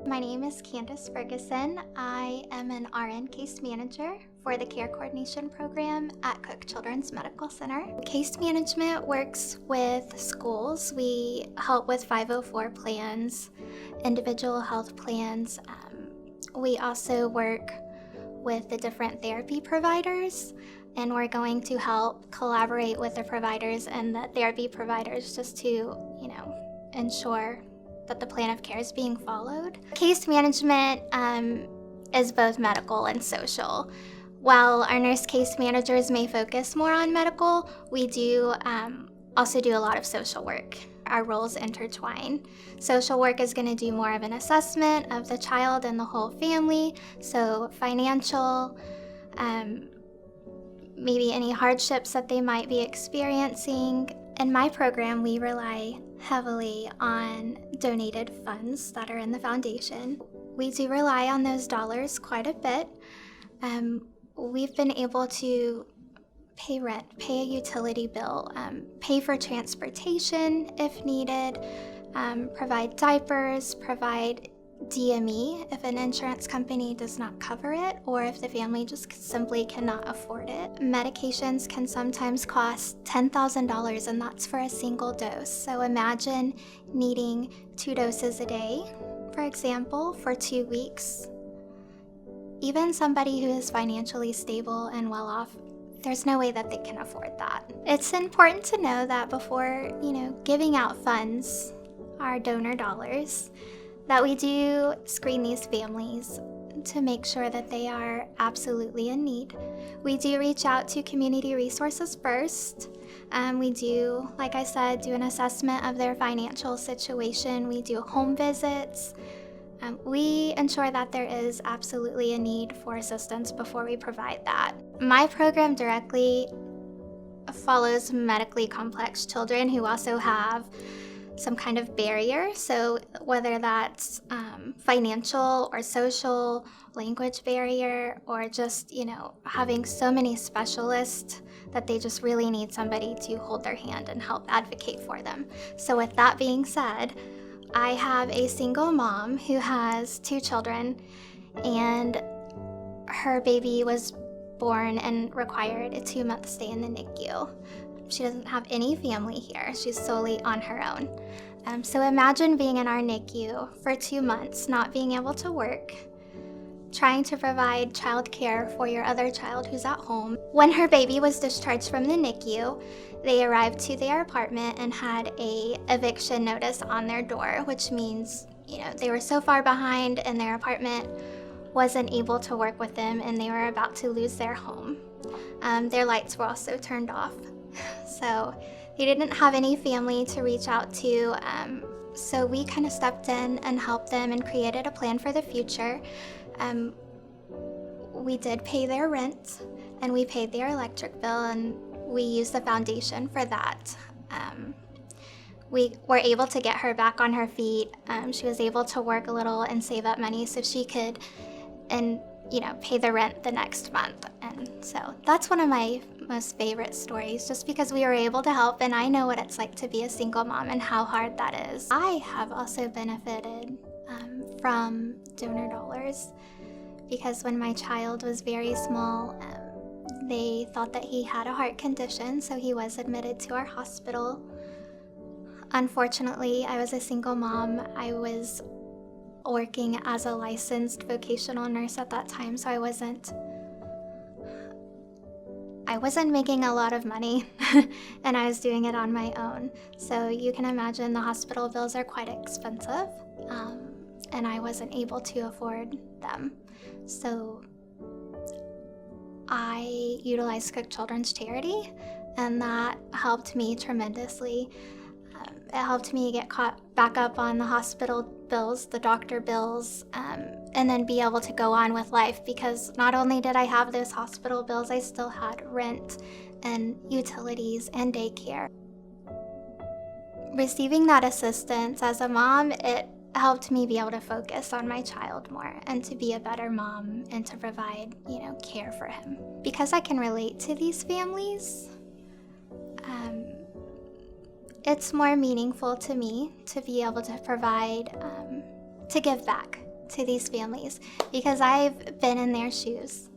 My name is Candice Ferguson. I am an RN case manager for the Care Coordination Program at Cook Children's Medical Center. Case management works with schools. We help with 504 plans, individual health plans. We also work with the different therapy providers, and we're going to help collaborate with the providers and the therapy providers just to, ensure that the plan of care is being followed. Case management is both medical and social. While our nurse case managers may focus more on medical, we do also do a lot of social work. Our roles intertwine. Social work is going to do more of an assessment of the child and the whole family, so financial, maybe any hardships that they might be experiencing. In my program, we rely heavily on donated funds that are in the foundation. We do rely on those dollars quite a bit. We've been able to pay rent, pay a utility bill, pay for transportation if needed, provide diapers, provide DME if an insurance company does not cover it or if the family just simply cannot afford it. Medications can sometimes cost $10,000 and that's for a single dose. So imagine needing 2 doses a day, for example, for 2 weeks. Even somebody who is financially stable and well off, there's no way that they can afford that. It's important to know that before, giving out funds, our donor dollars, that we do screen these families to make sure that they are absolutely in need. We do reach out to community resources first. We do, like I said, do an assessment of their financial situation. We do home visits. We ensure that there is absolutely a need for assistance before we provide that. My program directly follows medically complex children who also have some kind of barrier. So whether that's financial or social, language barrier, or just, having so many specialists that they just really need somebody to hold their hand and help advocate for them. So with that being said, I have a single mom who has 2 children, and her baby was born and required a 2-month stay in the NICU. She doesn't have any family here. She's solely on her own. So imagine being in our NICU for 2 months, not being able to work, trying to provide childcare for your other child who's at home. When her baby was discharged from the NICU, they arrived to their apartment and had a eviction notice on their door, which means, they were so far behind and their apartment wasn't able to work with them and they were about to lose their home. Their lights were also turned off. So they didn't have any family to reach out to, so we kind of stepped in and helped them and created a plan for the future. We did pay their rent and we paid their electric bill, and we used the foundation for that. We were able to get her back on her feet. She was able to work a little and save up money so she could pay the rent the next month. And so that's one of my most favorite stories, just because we were able to help, and I know what it's like to be a single mom and how hard that is. I have also benefited from donor dollars because when my child was very small, they thought that he had a heart condition, so he was admitted to our hospital. Unfortunately, I was a single mom. I was working as a licensed vocational nurse at that time, so I wasn't making a lot of money and I was doing it on my own. So you can imagine the hospital bills are quite expensive, and I wasn't able to afford them. So I utilized Cook Children's Charity, and that helped me tremendously. It helped me get caught back up on the hospital bills, the doctor bills, and then be able to go on with life, because not only did I have those hospital bills, I still had rent and utilities and daycare. Receiving that assistance as a mom, it helped me be able to focus on my child more and to be a better mom and to provide, care for him. Because I can relate to these families, it's more meaningful to me to be able to provide, to give back to these families because I've been in their shoes.